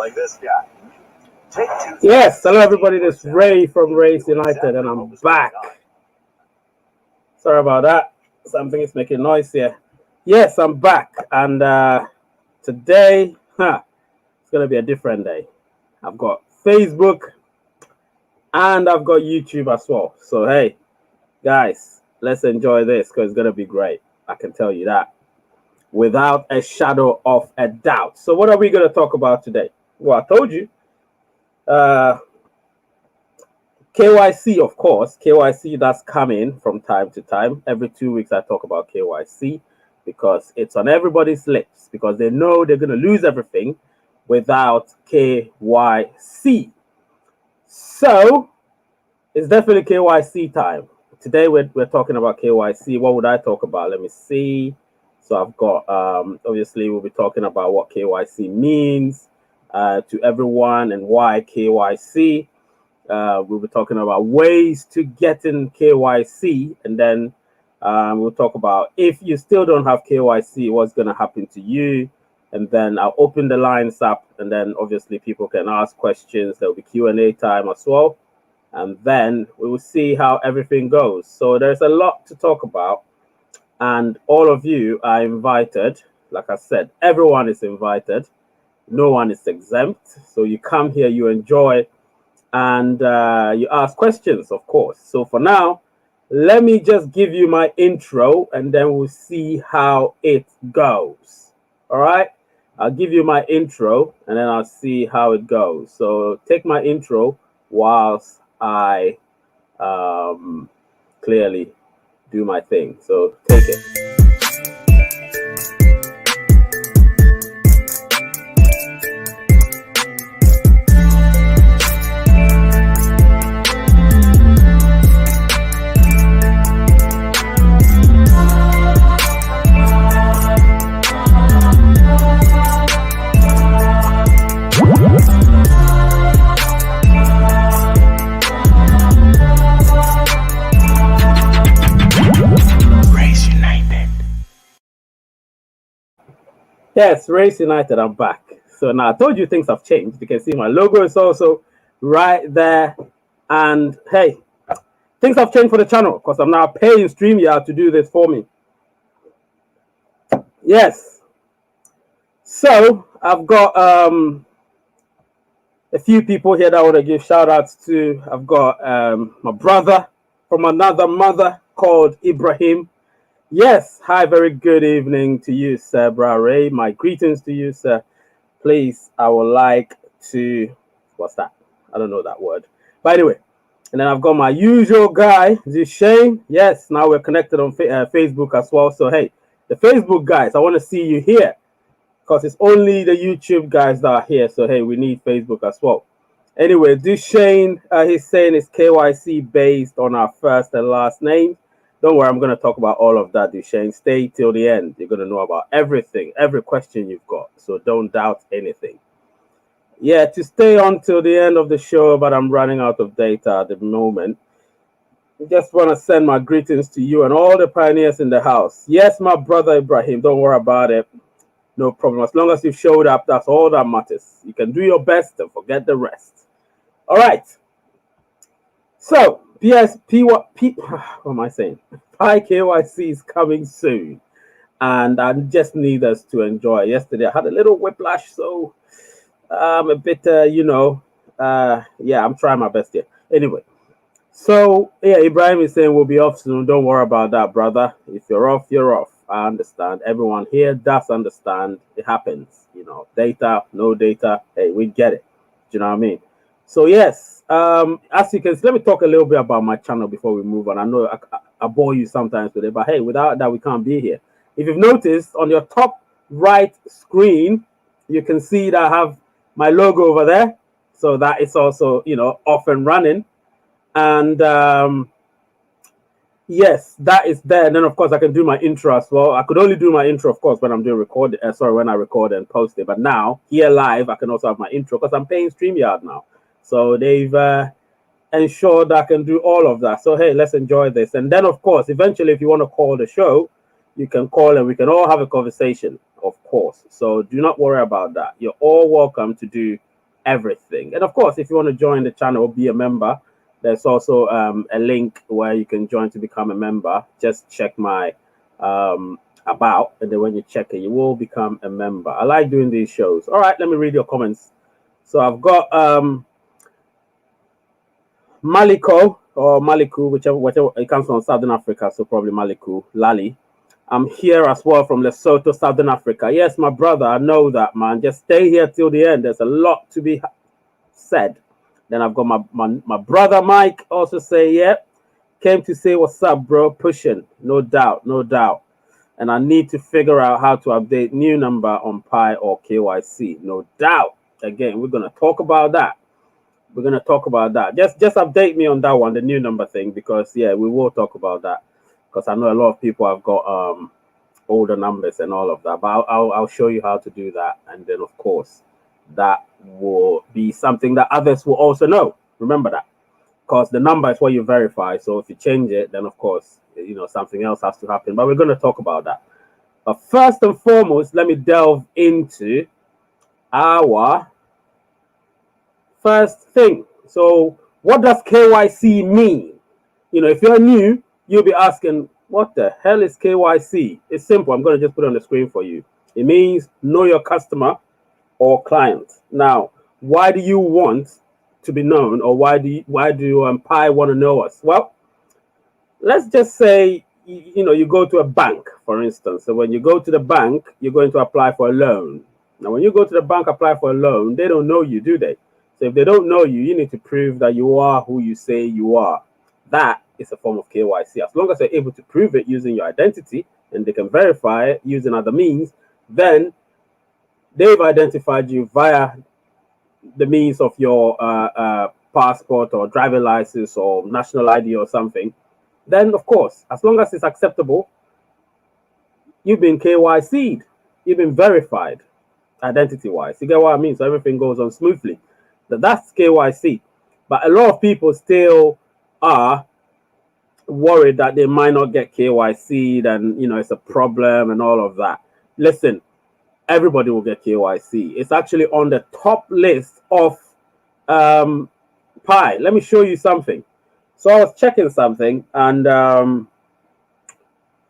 like this guy. Yes, hello everybody, this is Ray from Race United and I'm back. Sorry about that, something is making noise here. Yes, I'm back and today, it's going to be a different day. I've got Facebook and I've got YouTube as well. So hey, guys, let's enjoy this because it's going to be great. I can tell you that without a shadow of a doubt. So what are we going to talk about today? Well, I told you. KYC, of course. KYC, that's coming from time to time. Every 2 weeks, I talk about KYC because it's on everybody's lips because they know they're going to lose everything without KYC. So it's definitely KYC time. Today, we're talking about KYC. What would I talk about? Let me see. So I've got, obviously, we'll be talking about what KYC means to everyone and why KYC. We'll be talking about ways to get in KYC, and then we'll talk about if you still don't have KYC, what's going to happen to you. And then I'll open the lines up, and then obviously people can ask questions. There will be Q&A time as well. And then we will see how everything goes. So there's a lot to talk about. And all of you are invited. Like I said, everyone is invited. No one is exempt. So you come here, you enjoy, and you ask questions, of course. So for now, let me just give you my intro, and then we'll see how it goes. All right? I'll give you my intro, and then I'll see how it goes. So take my intro whilst I clearly do my thing. So take it. Yes, Race United, I'm back. So now I told you things have changed. You can see my logo is also right there. And hey, things have changed for the channel because I'm now paying StreamYard to do this for me. Yes. So I've got a few people here that I want to give shout outs to. I've got my brother from another mother called Ibrahim. Yes, hi, very good evening to you, sir, Bra Ray. My greetings to you, sir. Please, I would like to, what's that? I don't know that word. But anyway, and then I've got my usual guy, Shane. Yes, now we're connected on Facebook as well. So, hey, the Facebook guys, I want to see you here because it's only the YouTube guys that are here. So, hey, we need Facebook as well. Anyway, Shane, he's saying it's KYC based on our first and last name. Don't worry, I'm going to talk about all of that, Duchesne. Stay till the end. You're going to know about everything, every question you've got. So don't doubt anything. Yeah, to stay on till the end of the show, but I'm running out of data at the moment. I just want to send my greetings to you and all the pioneers in the house. Yes, my brother Ibrahim, don't worry about it. No problem. As long as you showed up, that's all that matters. You can do your best and forget the rest. All right. So, what am I saying? KYC is coming soon, and I just need us to enjoy. Yesterday, I had a little whiplash, so I'm a bit, yeah, I'm trying my best here. Anyway, so yeah, Ibrahim is saying we'll be off soon. Don't worry about that, brother. If you're off, you're off. I understand. Everyone here does understand. It happens, data, no data. Hey, we get it. Do you know what I mean? So yes. As you can see, let me talk a little bit about my channel before we move on. I know I bore you sometimes with it, but hey, without that, we can't be here. If you've noticed on your top right screen, you can see that I have my logo over there. So that is also, off and running. And yes, that is there. And then, of course, I can do my intro as well. I could only do my intro, of course, when I'm doing when I record and post it. But now, here live, I can also have my intro because I'm paying StreamYard now. So they've ensured I can do all of that. So, hey, let's enjoy this. And then, of course, eventually, if you want to call the show, you can call and we can all have a conversation, of course. So do not worry about that. You're all welcome to do everything. And of course, if you want to join the channel or be a member, there's also a link where you can join to become a member. Just check my about, and then when you check it, you will become a member. I like doing these shows. All right, let me read your comments. So I've got Maliko or Maliku, whichever it comes from Southern Africa, so probably Maliku, Lali. I'm here as well from Lesotho, Southern Africa. Yes, my brother, I know that, man. Just stay here till the end. There's a lot to be said. Then I've got my brother Mike also say, yeah, came to say what's up, bro. Pushing, no doubt, no doubt. And I need to figure out how to update new number on Pi or KYC, no doubt. Again, we're gonna talk about that. We're gonna talk about that. Just update me on that one, the new number thing, because yeah, we will talk about that. Because I know a lot of people have got older numbers and all of that. But I'll show you how to do that, and then of course that will be something that others will also know. Remember that, because the number is what you verify. So if you change it, then of course something else has to happen. But we're going to talk about that. But first and foremost, let me delve into our first thing. So what does KYC mean? If you're new, you'll be asking, what the hell is KYC? It's simple. I'm going to just put it on the screen for you. It means know your customer or client. Now, why do you want to be known, or why do Pi want to know us? Well, let's just say you go to a bank, for instance. So when you go to the bank, you're going to apply for a loan. Now, when you go to the bank, apply for a loan, they don't know you, do they? So if they don't know you, you need to prove that you are who you say you are. That is a form of KYC. As long as you're able to prove it using your identity, and they can verify it using other means, then they've identified you via the means of your passport or driver license or national ID or something. Then, of course, as long as it's acceptable, you've been KYC'd. You've been verified identity-wise. You get what I mean? So everything goes on smoothly. That's KYC. But a lot of people still are worried that they might not get KYC'd, and it's a problem and all of that. Listen, everybody will get KYC. It's actually on the top list of Pi. Let me show you something. So I was checking something, and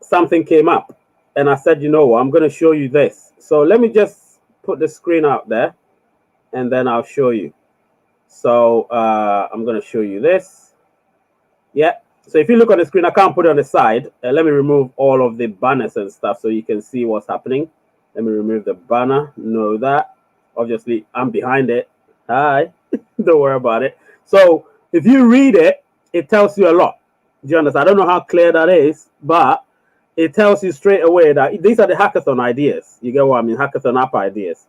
something came up, and I said, I'm going to show you this. So let me just put the screen out there, and then I'll show you. So I'm going to show you this. Yeah. So if you look on the screen, I can't put it on the side. Let me remove all of the banners and stuff so you can see what's happening. Let me remove the banner. Know that. Obviously, I'm behind it. Hi. Don't worry about it. So if you read it, it tells you a lot. Do you understand? I don't know how clear that is, but it tells you straight away that these are the hackathon ideas. You get what I mean? Hackathon app ideas.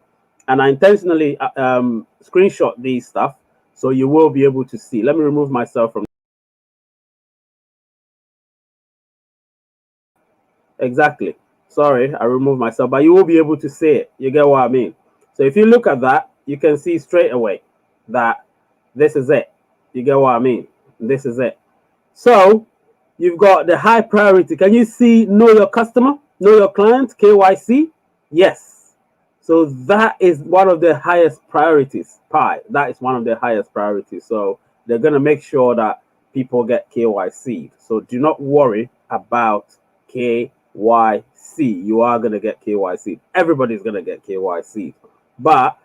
And I intentionally screenshot these stuff so you will be able to see. Let me remove myself from. Exactly. Sorry, I removed myself, but you will be able to see it. You get what I mean? So if you look at that, you can see straight away that this is it. You get what I mean? This is it. So you've got the high priority. Can you see know your customer, know your client, KYC? Yes. So that is one of the highest priorities. Pi. That is one of the highest priorities. So they're going to make sure that people get KYC. So do not worry about KYC. You are going to get KYC. Everybody's going to get KYC. But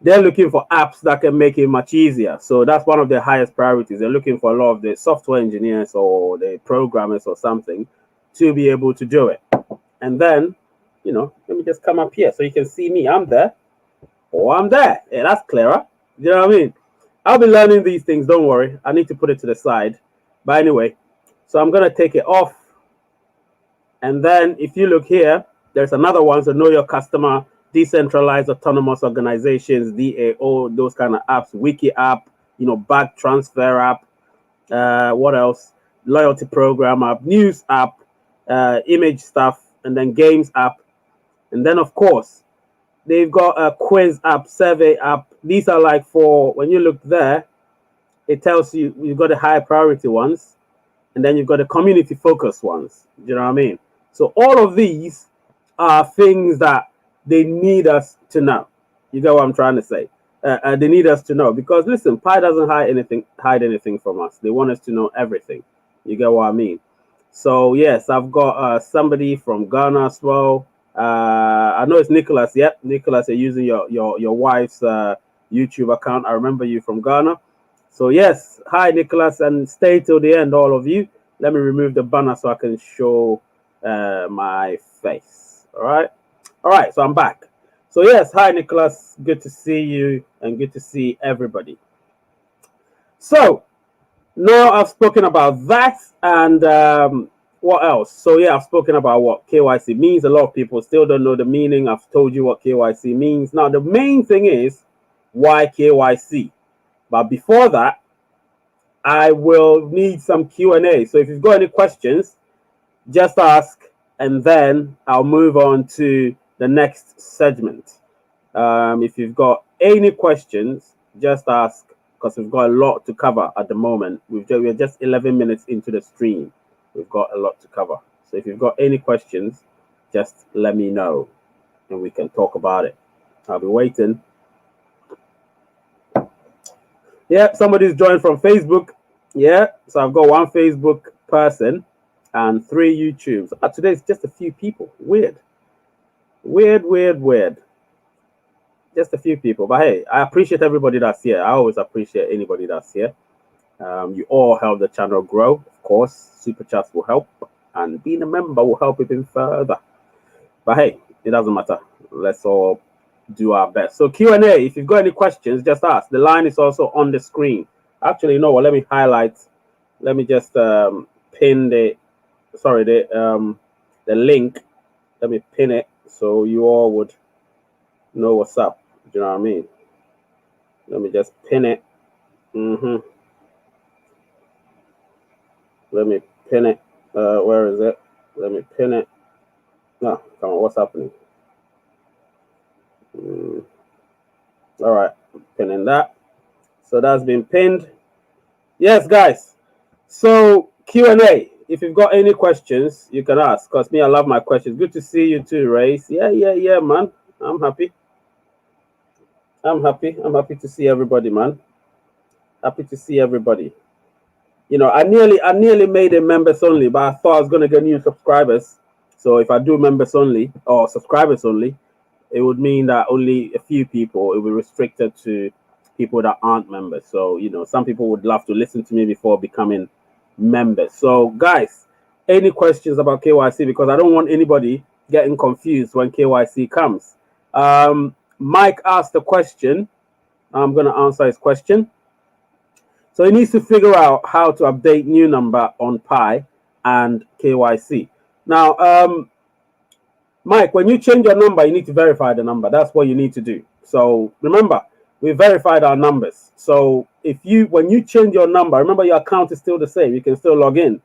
they're looking for apps that can make it much easier. So that's one of the highest priorities. They're looking for a lot of the software engineers or the programmers or something to be able to do it. And then, let me just come up here so you can see me. I'm there. Oh, I'm there. Yeah, that's clearer. You know what I mean? I'll be learning these things. Don't worry. I need to put it to the side. But anyway, so I'm going to take it off. And then if you look here, there's another one. So know your customer, decentralized autonomous organizations, DAO, those kind of apps, wiki app, bag transfer app. What else? Loyalty program app, news app, image stuff, and then games app. And then, of course, they've got a quiz app, survey app. These are like for when you look there, it tells you you've got the high priority ones, and then you've got the community focused ones. Do you know what I mean? So all of these are things that they need us to know. You get what I'm trying to say? they need us to know, because listen, Pi doesn't hide anything from us. They want us to know everything. You get what I mean? So yes, I've got somebody from Ghana as well. I know it's Nicholas. Yep, Nicholas, you're using your wife's YouTube account. I remember you from Ghana. So yes, hi Nicholas, and stay till the end, all of you. Let me remove the banner so I can show my face. All right. So I'm back. So yes, hi Nicholas. Good to see you, and good to see everybody. So now I've spoken about that, and what else? So yeah, I've spoken about what KYC means. A lot of people still don't know the meaning. I've told you what KYC means. Now the main thing is why KYC. But before that, I will need some Q&A. So if you've got any questions, just ask, and then I'll move on to the next segment. If you've got any questions, just ask, because we've got a lot to cover at the moment. We're just 11 minutes into the stream. We've got a lot to cover. So if you've got any questions, just let me know, and we can talk about it. I'll be waiting. Yeah, somebody's joined from Facebook. Yeah, so I've got one Facebook person and 3 YouTubes. Today it's just a few people. Weird. Just a few people. But hey, I appreciate everybody that's here. I always appreciate anybody that's here. You all help the channel grow. Of course, super chats will help, and being a member will help even further. But hey, it doesn't matter. Let's all do our best. So Q&A, if you've got any questions, just ask. The line is also on the screen. Actually, you know what? Let me highlight. Let me just pin the link. Let me pin it so you all would know what's up. Do you know what I mean? Let me just pin it. Let me pin it. Where is it? Let me pin it. No, come on. What's happening? All right, pinning that. So that's been pinned. Yes, guys. So Q&A. If you've got any questions, you can ask. Because me, I love my questions. Good to see you too, Race. Yeah, man. I'm happy. I'm happy to see everybody, man. Happy to see everybody. You know, I nearly made it members only, but I thought I was gonna get new subscribers. So if I do members only or subscribers only, it would mean that only a few people, it will be restricted to people that aren't members. So, you know, some people would love to listen to me before becoming members. So guys, any questions about KYC? Because I don't want anybody getting confused when KYC comes. Mike asked a question. I'm going to answer his question. So he needs to figure out how to update new number on Pi and KYC. Now, Mike, when you change your number, you need to verify the number. That's what you need to do. So remember, we verified our numbers. So when you change your number, remember your account is still the same. You can still log in.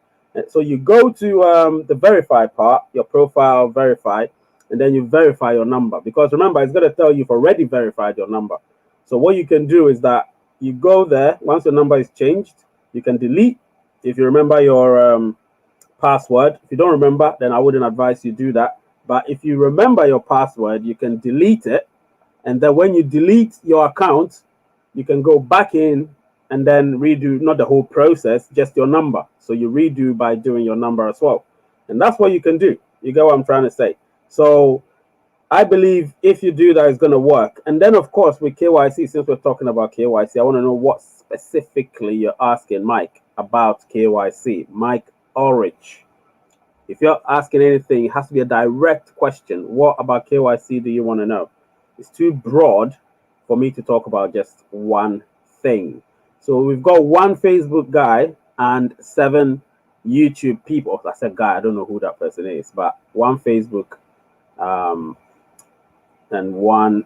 So you go to the verify part, your profile verify, and then you verify your number. Because remember, it's going to tell you you've already verified your number. So what you can do is that you go there. Once your number is changed, you can delete. If you remember your password. If you don't remember, then I wouldn't advise you do that. But if you remember your password, you can delete it. And then when you delete your account, you can go back in and then redo, not the whole process, just your number. So you redo by doing your number as well. And that's what you can do. You get what I'm trying to say? So I believe if you do that, it's going to work. And then, of course, with KYC, since we're talking about KYC, I want to know what specifically you're asking Mike about KYC. Mike Ulrich. If you're asking anything, it has to be a direct question. What about KYC do you want to know? It's too broad for me to talk about just one thing. So we've got one Facebook guy and 7 YouTube people. I said guy, I don't know who that person is, but one Facebook and one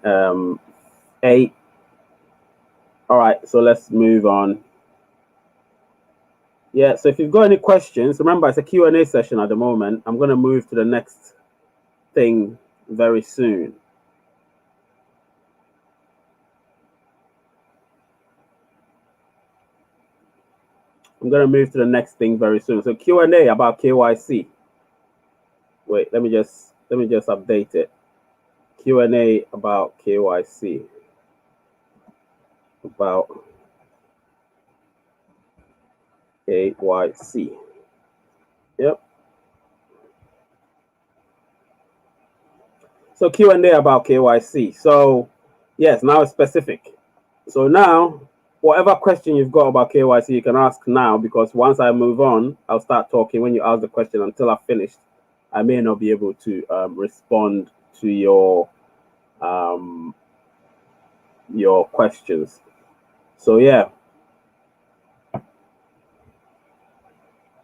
8. All right, so let's move on. Yeah, so if you've got any questions, remember it's a Q&A session at the moment. I'm going to move to the next thing very soon. I'm going to move to the next thing very soon. So Q&A about KYC. Wait, let me just update it. Q&A about KYC. about KYC. Yep. So Q&A about KYC. So yes, now it's specific. So now, whatever question you've got about KYC, you can ask now, because once I move on, I'll start talking. When you ask the question until I've finished, I may not be able to respond to your questions. So yeah.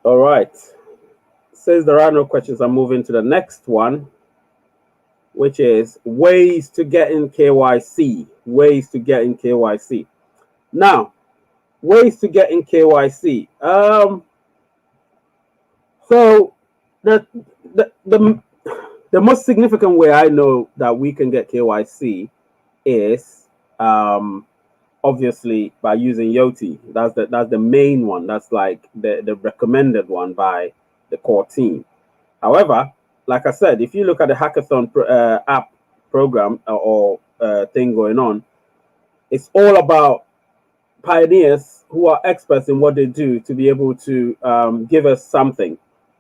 All right. Since there are no questions, I'm moving to the next one, which is ways to get in KYC. Ways to get in KYC. Now, ways to get in KYC. So the, the the the most significant way I know that we can get KYC is obviously by using Yoti. That's the main one. That's like the recommended one by the core team. However, like I said, if you look at the hackathon app program or thing going on, it's all about pioneers who are experts in what they do to be able to give us something.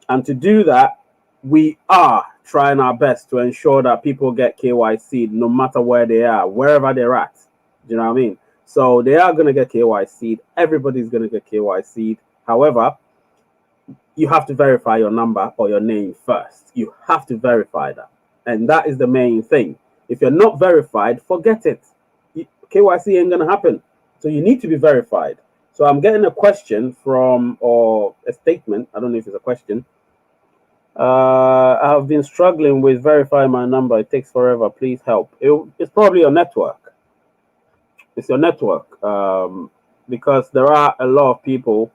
And to do that, we are trying our best to ensure that people get KYC no matter where they are, wherever they're at. Do you know what I mean? So they are going to get KYC. Everybody's going to get KYC. However, you have to verify your number or your name first. You have to verify that. And that is the main thing. If you're not verified, forget it. KYC ain't going to happen. So you need to be verified. So I'm getting a question from, or a statement. I don't know if it's a question. I have been struggling with verifying my number. It takes forever. Please help. It's probably your network. It's your network. Because there are a lot of people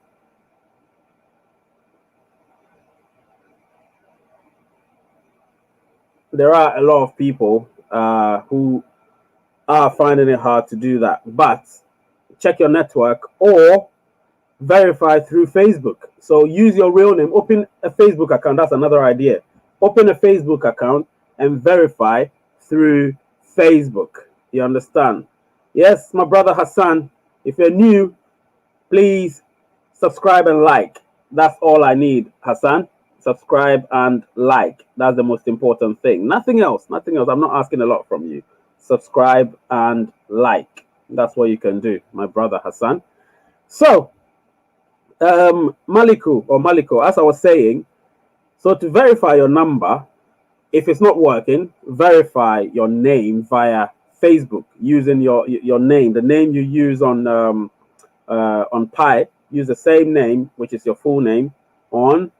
who are finding it hard to do that. But check your network or verify through Facebook. So use your real name. Open a Facebook account. That's another idea. Open a Facebook account and verify through Facebook. You understand? Yes, my brother Hassan, if you're new, please subscribe and like. That's all I need, Hassan. Subscribe and like. That's the most important thing. Nothing else. Nothing else. I'm not asking a lot from you. Subscribe and like. That's what you can do, my brother Hassan. So, Maliko, as I was saying, so to verify your number, if it's not working, verify your name via Facebook using your name, the name you use on Pi. Use the same name, which is your full name, on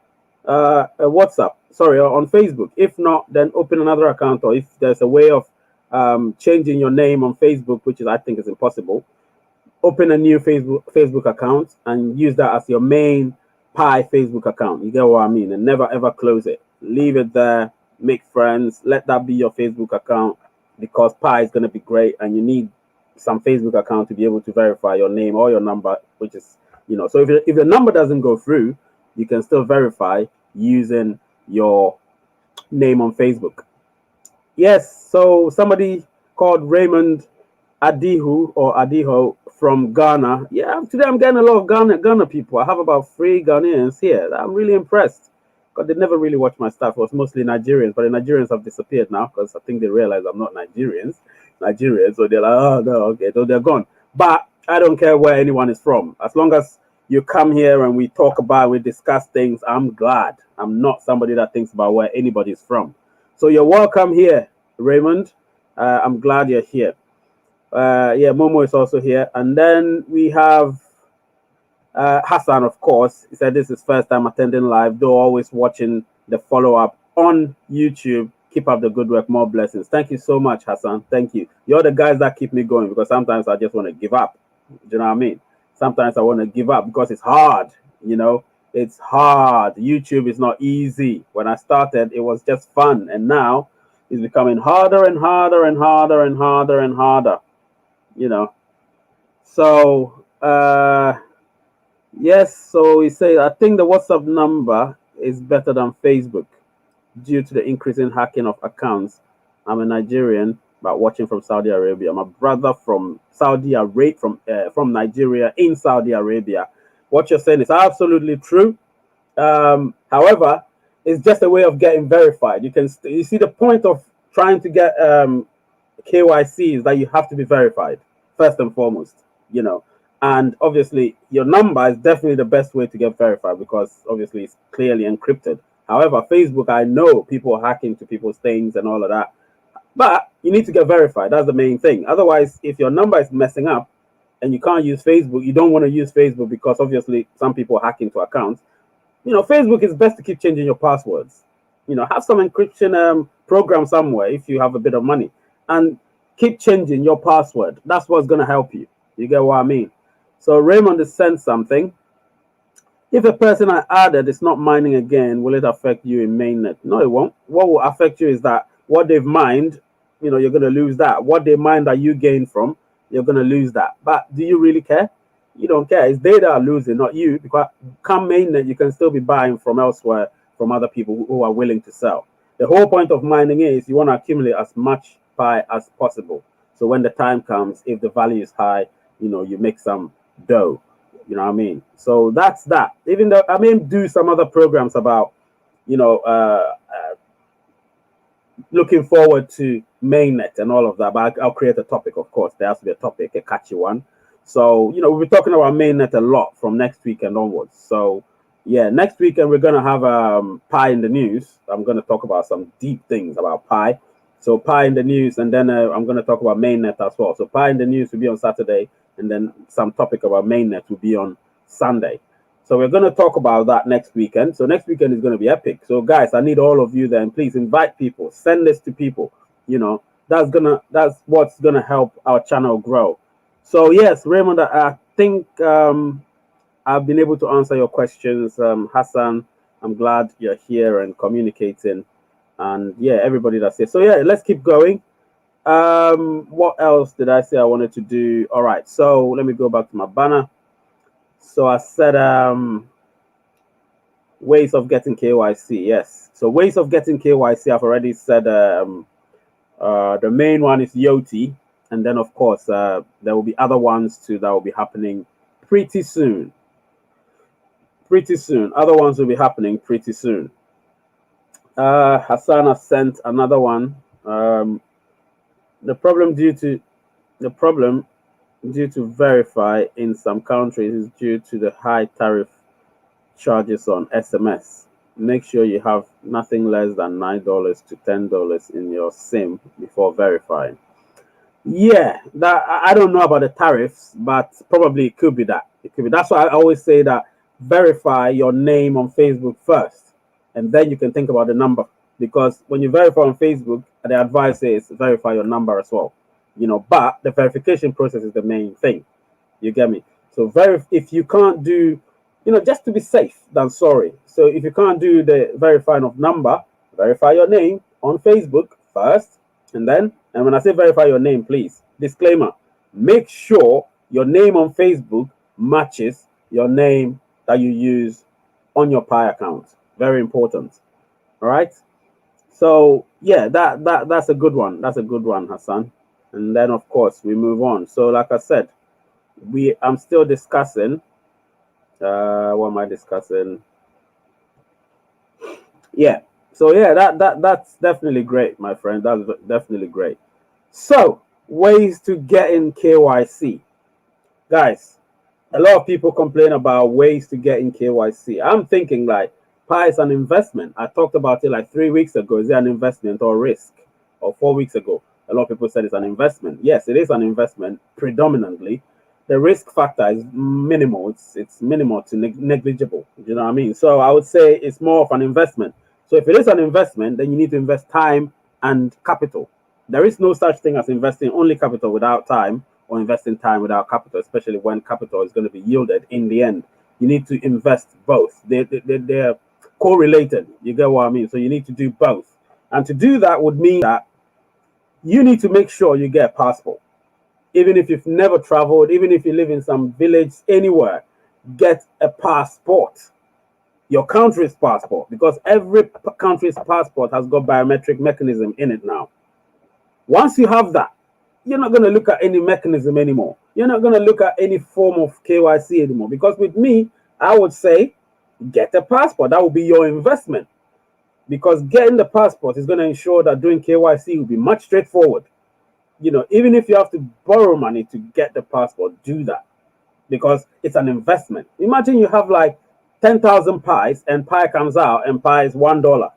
WhatsApp. Sorry, on Facebook. If not, then open another account, or if there's a way of changing your name on Facebook, which is I think is impossible, open a new Facebook account and use that as your main Pi Facebook account. You get what I mean? And never ever close it. Leave it there. Make friends. Let that be your Facebook account, because Pi is going to be great, and you need some Facebook account to be able to verify your name or your number, which is, so if the number doesn't go through, you can still verify using your name on Facebook. Yes, so somebody called Raymond Adiho from Ghana. Yeah, today I'm getting a lot of Ghana people. I have about 3 Ghanaians here. I'm really impressed, because they never really watch my stuff. It was mostly Nigerians, but the Nigerians have disappeared now, because I think they realize I'm not Nigerian, so they're like, oh no, okay, so they're gone. But I don't care where anyone is from. As long as you come here and we talk about, we discuss things, I'm glad. I'm not somebody that thinks about where anybody's from. So you're welcome here, Raymond. I'm glad you're here. Yeah, Momo is also here. And then we have Hassan, of course. He said this is first time attending live, though always watching the follow-up on YouTube. Keep up the good work. More blessings. Thank you so much, Hassan. Thank you. You're the guys that keep me going, because sometimes I just want to give up. Do you know what I mean? Sometimes I want to give up because it's hard. It's hard. YouTube is not easy. When I started, it was just fun. And now it's becoming harder and harder and harder and harder and harder. So, yes, so he says, I think the WhatsApp number is better than Facebook due to the increase in hacking of accounts. I'm a Nigerian. about watching from Saudi Arabia. My brother from Saudi Arabia, from Nigeria in Saudi Arabia. What you're saying is absolutely true. However, it's just a way of getting verified. You see the point of trying to get KYC is that you have to be verified first and foremost. You know, and obviously your number is definitely the best way to get verified because obviously it's clearly encrypted. However, Facebook, I know people are hacking to people's things and all of that, but you need to get verified. That's the main thing. Otherwise, if your number is messing up and you can't use Facebook, you don't want to use Facebook because obviously some people hack into accounts. You know, Facebook is best to keep changing your passwords. You know, have some encryption program somewhere if you have a bit of money, and keep changing your password. That's what's going to help you. You get what I mean? So Raymond has sent something. If a person I added is not mining again, will it affect you in mainnet? No, it won't. What will affect you is that what they've mined, you know, you're going to lose that. What they mine that you gain from, you're going to lose that. But do you really care? You don't care. It's they that are losing, not you. Because come mainnet, you can still be buying from elsewhere from other people who are willing to sell. The whole point of mining is you want to accumulate as much Pi as possible. So when the time comes, if the value is high, you know, you make some dough. You know what I mean? So that's that. Even though I may do some other programs about, you know, looking forward to mainnet and all of that, but I'll create a topic, of course. There has to be a topic, a catchy one. So, you know, we'll be talking about mainnet a lot from next weekend onwards. So, yeah, next weekend we're going to have Pi in the news. I'm going to talk about some deep things about Pi. So, Pi in the news, and then I'm going to talk about mainnet as well. So, Pi in the news will be on Saturday, and then some topic about mainnet will be on Sunday. So we're going to talk about that next weekend. So next weekend is going to be epic. So guys, I need all of you there, and please invite people, send this to people. You know, that's what's gonna help our channel grow. So yes, Raymond, I think I've been able to answer your questions. Hassan, I'm glad you're here and communicating, and yeah, everybody that's here. So yeah, let's keep going. What else did I say I wanted to do? All right, so let me go back to my banner. So I said ways of getting KYC. Yes. So ways of getting KYC, I've already said the main one is Yoti. And then, of course, there will be other ones too that will be happening pretty soon. Pretty soon. Other ones will be happening pretty soon. Hassan has sent another one. The problem due to verify in some countries is due to the high tariff charges on SMS. Make sure you have nothing less than $9 to $10 in your SIM before verifying. Yeah, that I don't know about the tariffs, but probably it could be that. It could be. That's why I always say that verify your name on Facebook first, and then you can think about the number. Because when you verify on Facebook, the advice is verify your number as well. You know, but the verification process is the main thing. You get me? So if you can't do, you know, just to be safe than sorry. So if you can't do the verifying of number, verify your name on Facebook first, and when I say verify your name, please, disclaimer, make sure your name on Facebook matches your name that you use on your Pi account. Very important. All right. So yeah, that's a good one. That's a good one, Hassan. And then of course we move on. So like I said, I'm still discussing. What am I discussing? Yeah. So yeah, that's definitely great, my friend. That's definitely great. So ways to get in KYC, guys. A lot of people complain about ways to get in KYC. I'm thinking like Pi is an investment. I talked about it like 3 weeks ago. Is it an investment or risk? Or 4 weeks ago? A lot of people said it's an investment. Yes, it is an investment predominantly. The risk factor is minimal. It's minimal to negligible. You know what I mean? So I would say it's more of an investment. So if it is an investment, then you need to invest time and capital. There is no such thing as investing only capital without time, or investing time without capital, especially when capital is going to be yielded in the end. You need to invest both. They're correlated. You get what I mean? So you need to do both. And to do that would mean that you need to make sure you get a passport. Even if you've never traveled, even if you live in some village, anywhere, get a passport. Your country's passport, because every country's passport has got biometric mechanism in it now. Once you have that, you're not going to look at any mechanism anymore. You're not going to look at any form of KYC anymore. Because with me, I would say get a passport. That will be your investment. Because getting the passport is going to ensure that doing KYC will be much straightforward. Even if you have to borrow money to get the passport, do that. Because it's an investment. Imagine you have like 10,000 pies and pie comes out and pie is $1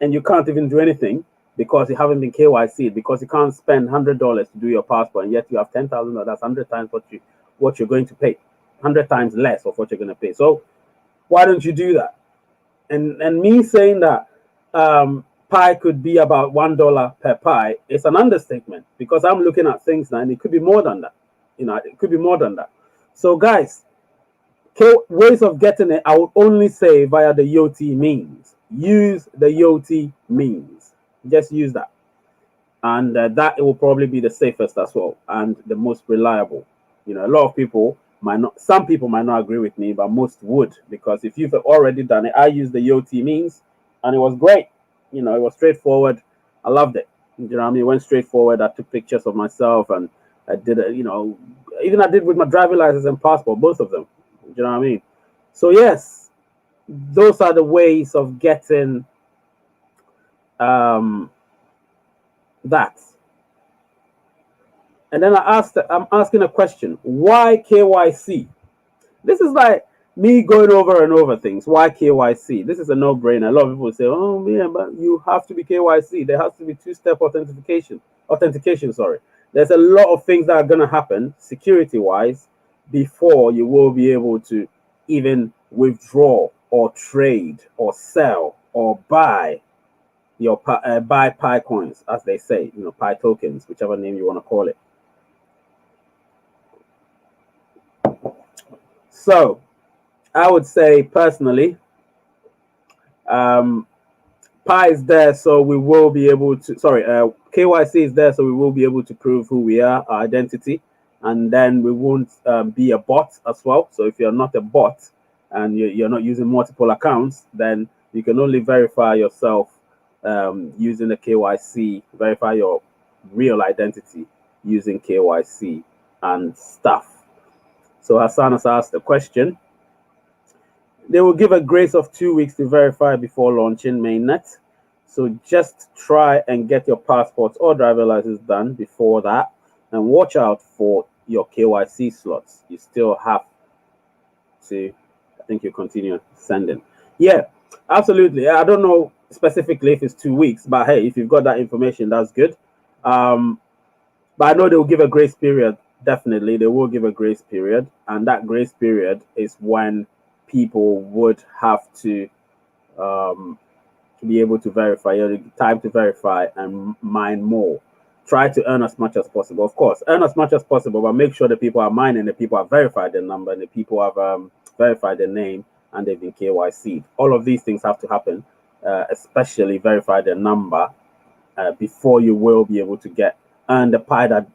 and you can't even do anything because you haven't been KYC, because you can't spend $100 to do your passport and yet you have 10,000. That's 100 times what you're going to pay, 100 times less of what you're going to pay. So why don't you do that? And me saying that pie could be about $1 per pie, it's an understatement, because I'm looking at things now and it could be more than that. It could be more than that. So guys, ways of getting it, I would only say via the YOT means. Use the YOT means. Just use that. And that it will probably be the safest as well and the most reliable. A lot of people might not, some people might not agree with me, but most would, because if you've already done it, I used the YOT means and it was great. It was straightforward. I loved it. You know what I mean? It went straight forward. I took pictures of myself and I did it, even I did with my driving license and passport, both of them. You know what I mean? So yes, those are the ways of getting that. And then I'm asking a question. Why KYC? This is like me going over and over things. Why KYC? This is a no-brainer. A lot of people say, oh yeah, but you have to be KYC. There has to be two-step authentication, sorry. There's a lot of things that are going to happen security-wise before you will be able to even withdraw or trade or sell or buy your buy Pi coins, as they say, Pi tokens, whichever name you want to call it. So I would say personally, Pi is there, so we will be able to, KYC is there, so we will be able to prove who we are, our identity, and then we won't be a bot as well. So if you're not a bot and you're not using multiple accounts, then you can only verify yourself using the KYC, verify your real identity using KYC and stuff. So Hassan has asked the question. They will give a grace of 2 weeks to verify before launching mainnet. So just try and get your passports or driver license done before that, and watch out for your KYC slots. You still have to, I think you continue sending. Yeah, absolutely. I don't know specifically if it's 2 weeks, but hey, if you've got that information, that's good. But I know they'll give a grace period. Definitely, they will give a grace period, and that grace period is when people would have to be able to verify, time to verify and mine more. Try to earn as much as possible. Of course, earn as much as possible, but make sure the people are mining, the people have verified their number, and the people have verified their name, and they've been KYC'd. All of these things have to happen, especially verify their number before you will be able to earn the Pi that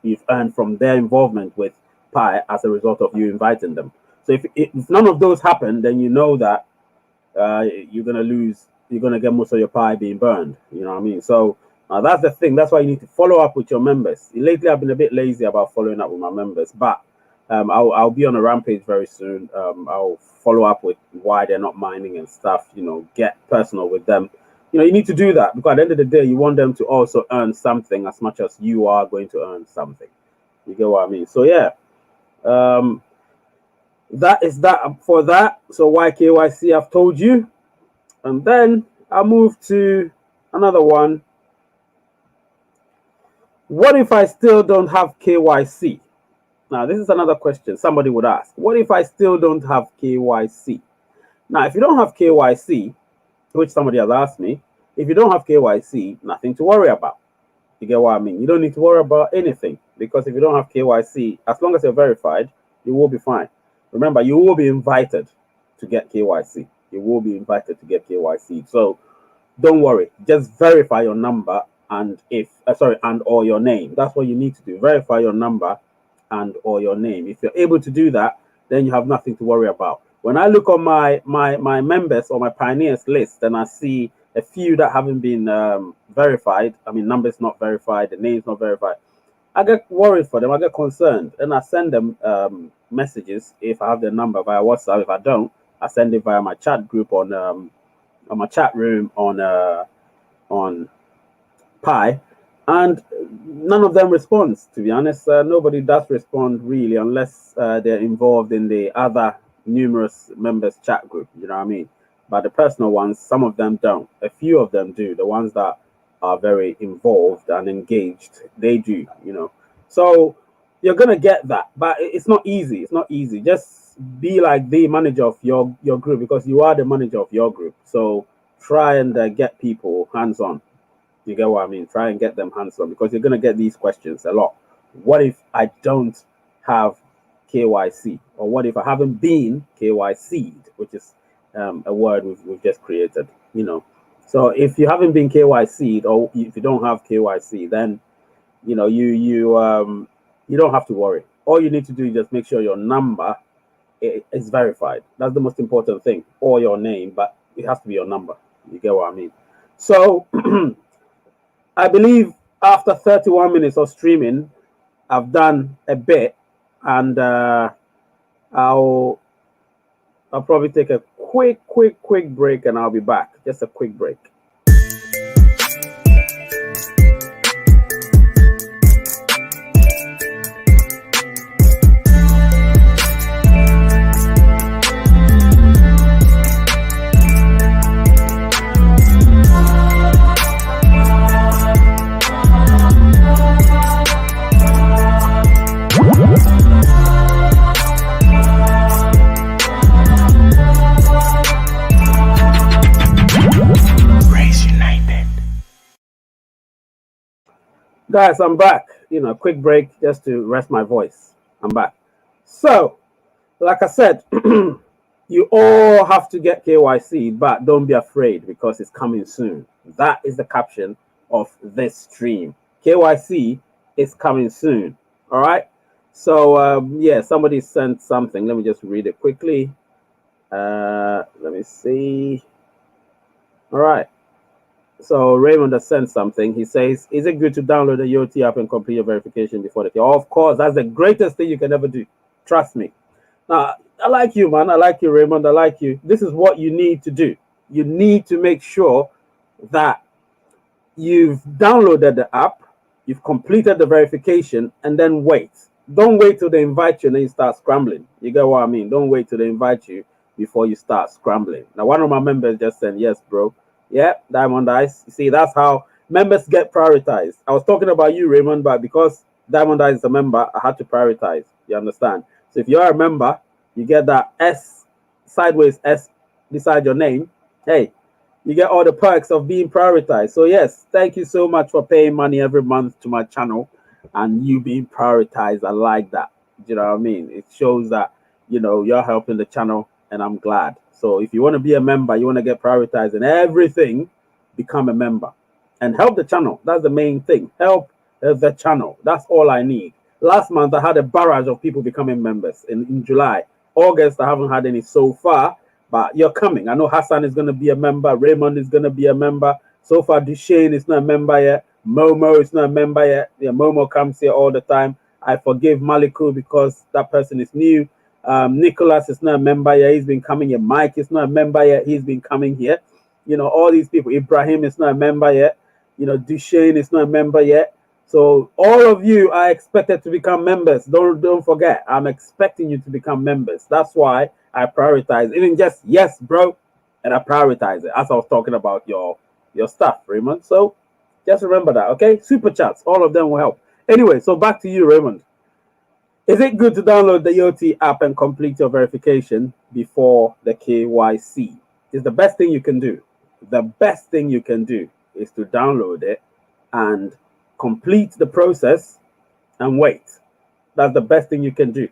you've earned from their involvement with Pi as a result of you inviting them. So if none of those happen, then you know that you're going to lose. You're going to get most of your Pi being burned. You know what I mean? So that's the thing. That's why you need to follow up with your members. Lately, I've been a bit lazy about following up with my members, but I'll be on a rampage very soon. I'll follow up with why they're not mining and stuff. Get personal with them. You need to do that, because at the end of the day, you want them to also earn something as much as you are going to earn something. You get what I mean? So yeah. That is that for that. So why KYC, I've told you. And then I'll move to another one. What if I still don't have KYC? Now, this is another question somebody would ask. What if I still don't have KYC? Now, if you don't have KYC, which somebody has asked me, if you don't have KYC, nothing to worry about. You get what I mean? You don't need to worry about anything, because if you don't have KYC, as long as you're verified, you will be fine. Remember, you will be invited to get KYC. You will be invited to get KYC. So don't worry. Just verify your number and or your name. That's what you need to do. Verify your number and or your name. If you're able to do that, then you have nothing to worry about. When I look on my members or my pioneers list and I see a few that haven't been verified. I mean, numbers not verified, the names not verified. I get worried for them. I get concerned, and I send them messages if I have their number via WhatsApp. If I don't, I send it via my chat group on my chat room on Pi, and none of them responds. To be honest, nobody does respond really, unless they're involved in the other numerous members chat group. You know what I mean? But the personal ones, some of them don't. A few of them do. The ones that are very involved and engaged, they do. You know, so you're gonna get that, but it's not easy. It's not easy. Just be like the manager of your group, because you are the manager of your group. So try and get people hands on. You get what I mean? Try and get them hands on, because you're going to get these questions a lot. What if I don't have KYC? Or what if I haven't been KYC'd, which is a word we've just created, you know? So if you haven't been KYC'd, or if you don't have KYC, then, you know, you don't have to worry. All you need to do is just make sure your number is verified. That's the most important thing, or your name, but it has to be your number. You get what I mean? So I believe after 31 minutes of streaming, I've done a bit, and I'll probably take a quick break, and I'll be back. Just a quick break. Guys, I'm back. You know, quick break just to rest my voice. I'm back. So, like I said, you all have to get KYC, but don't be afraid, because it's coming soon. That is the caption of this stream. KYC is coming soon. All right. So, yeah, somebody sent something. Let me just read it quickly. Let me see. All right. So Raymond has sent something. He says, is it good to download the YOT app and complete your verification before the KYC? Of course, that's the greatest thing you can ever do. Trust me. Now, I like you, man. I like you, Raymond. I like you. This is what you need to do. You need to make sure that you've downloaded the app, you've completed the verification, and then wait. Don't wait till they invite you and then you start scrambling. You get what I mean? Don't wait till they invite you before you start scrambling. Now, one of my members just said, yes, bro. Yeah, Diamond Eyes. You see, that's how members get prioritized. I was talking about you, Raymond, but because Diamond Eyes is a member, I had to prioritize. You understand? So if you're a member, you get that S, sideways S beside your name. Hey, you get all the perks of being prioritized. So yes, thank you so much for paying money every month to my channel and you being prioritized. I like that. You know what I mean? It shows that, you know, you're helping the channel, and I'm glad. So if you want to be a member, you want to get prioritized in everything, become a member and help the channel. That's the main thing. Help the channel. That's all I need. Last month, I had a barrage of people becoming members in July. August, I haven't had any so far, but you're coming. I know Hassan is going to be a member. Raymond is going to be a member. So far, Duchesne is not a member yet. Momo is not a member yet. Yeah, Momo comes here all the time. I forgive Maliku because that person is new. Nicholas is not a member yet. He's been coming here. Mike is not a member yet. He's been coming here. You know, all these people. Ibrahim is not a member yet. You know, Duchesne is not a member yet. So all of you are expected to become members. Don't forget. I'm expecting you to become members. That's why I prioritize. Even just yes, bro, and I prioritize it. As I was talking about your stuff, Raymond. So just remember that, okay? Super chats, all of them will help. Anyway, so back to you, Raymond. Is it good to download the YOT app and complete your verification before the KYC? It's the best thing you can do. The best thing you can do is to download it and complete the process and wait. That's the best thing you can do.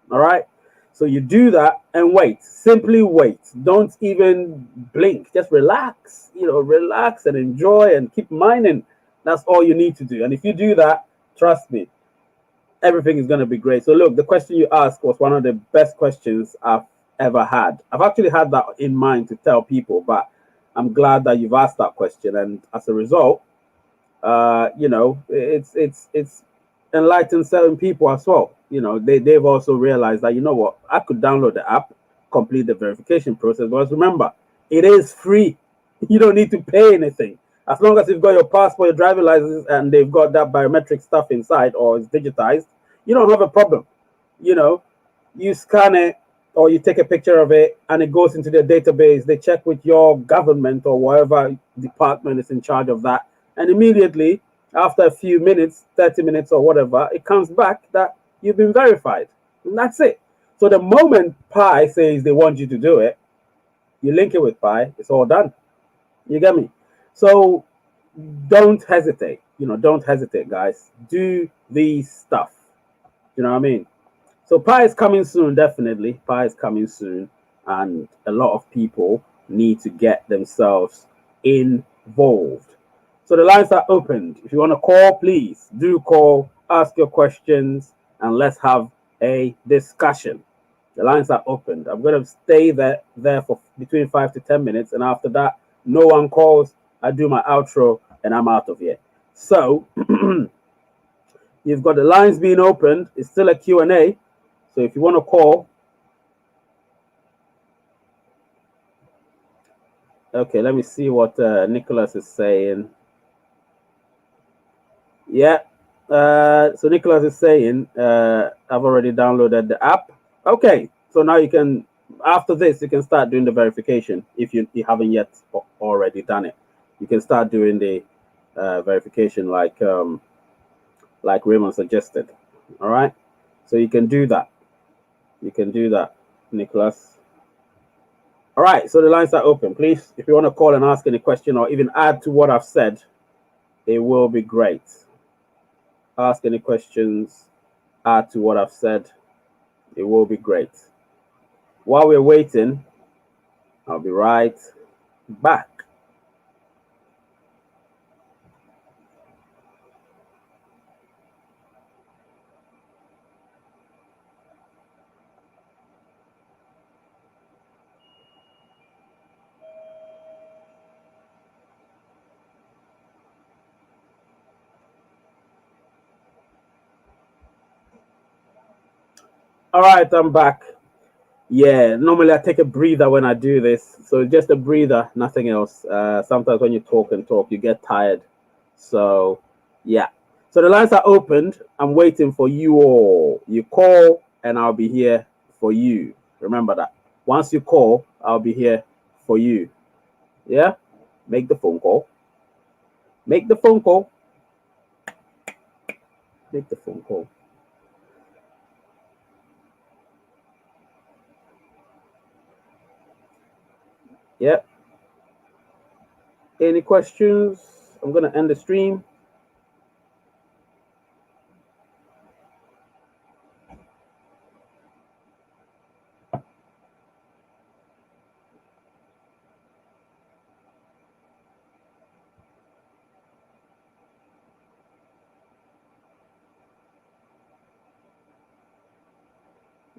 All right? So you do that and wait. Simply wait. Don't even blink. Just relax. You know, relax and enjoy and keep mining. That's all you need to do. And if you do that, trust me, everything is going to be great. So look, the question you asked was one of the best questions I've ever had. I've actually had that in mind to tell people, but I'm glad that you've asked that question, and as a result, it's enlightened certain people as well. They've also realized that, what, I could download the app, complete the verification process. But remember, it is free. You don't need to pay anything. As long as you've got your passport, your driving license, and they've got that biometric stuff inside or it's digitized, you don't have a problem. You know, you scan it or you take a picture of it and it goes into their database. They check with your government or whatever department is in charge of that. And immediately, after a few minutes, 30 minutes or whatever, it comes back that you've been verified. And that's it. So the moment Pi says they want you to do it, you link it with Pi, it's all done. You get me? So don't hesitate. Don't hesitate, guys. Do these stuff. You know what I mean? So Pi is coming soon, definitely. Pi is coming soon, and a lot of people need to get themselves involved. So the lines are opened. If you want to call, please do call, ask your questions, and let's have a discussion. The lines are opened. I'm going to stay there for between 5 to 10 minutes, and after that, no one calls. I do my outro, and I'm out of here. So you've got the lines being opened. It's still a Q&A. So if you want to call, okay, let me see what Nicholas is saying. Yeah. So Nicholas is saying, I've already downloaded the app. Okay. So now you can, after this, you can start doing the verification if you haven't yet already done it. You can start doing the verification like Raymond suggested. All right. So you can do that. You can do that, Nicholas. All right, so the lines are open. Please, if you want to call and ask any question or even add to what I've said, it will be great. Ask any questions, add to what I've said, it will be great. While we're waiting, I'll be right back. All right, I'm back. Yeah, normally I take a breather when I do this. So just a breather, nothing else. Sometimes when you talk and talk, you get tired. So, yeah. So the lines are opened. I'm waiting for you all. You call and I'll be here for you. Remember that. Once you call, I'll be here for you. Yeah? Make the phone call. Make the phone call. Make the phone call. Yep. Any questions? I'm going to end the stream.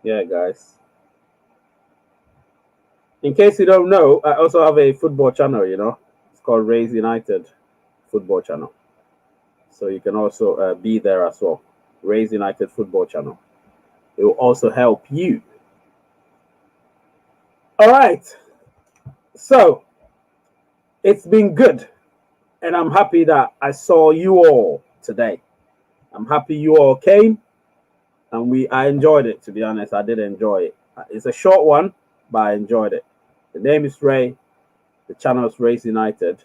Yeah, guys. In case you don't know, I also have a football channel. It's called Raise United Football Channel. So you can also be there as well. Raise United Football Channel. It will also help you. All right. So it's been good. And I'm happy that I saw you all today. I'm happy you all came. And I enjoyed it, to be honest. I did enjoy it. It's a short one, but I enjoyed it. The name is Ray. The channel is Race United.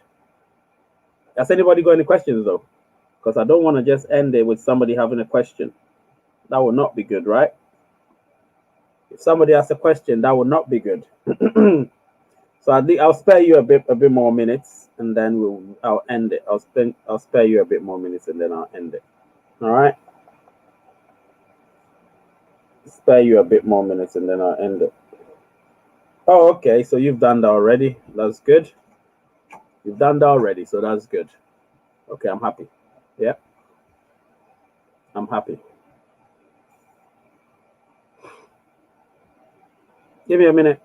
Has anybody got any questions, though? Because I don't want to just end it with somebody having a question. That would not be good, right? If somebody asks a question, that would not be good. So I'll spare you a bit more minutes, and then I'll end it. I'll spare you a bit more minutes, and then I'll end it. All right. Spare you a bit more minutes, and then I'll end it. Oh, okay. So you've done that already. That's good. You've done that already, so that's good. Okay, I'm happy. Yeah, I'm happy. Give me a minute.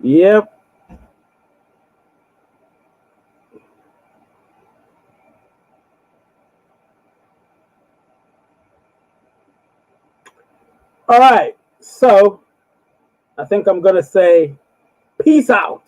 Yep. All right. So I think I'm gonna say peace out.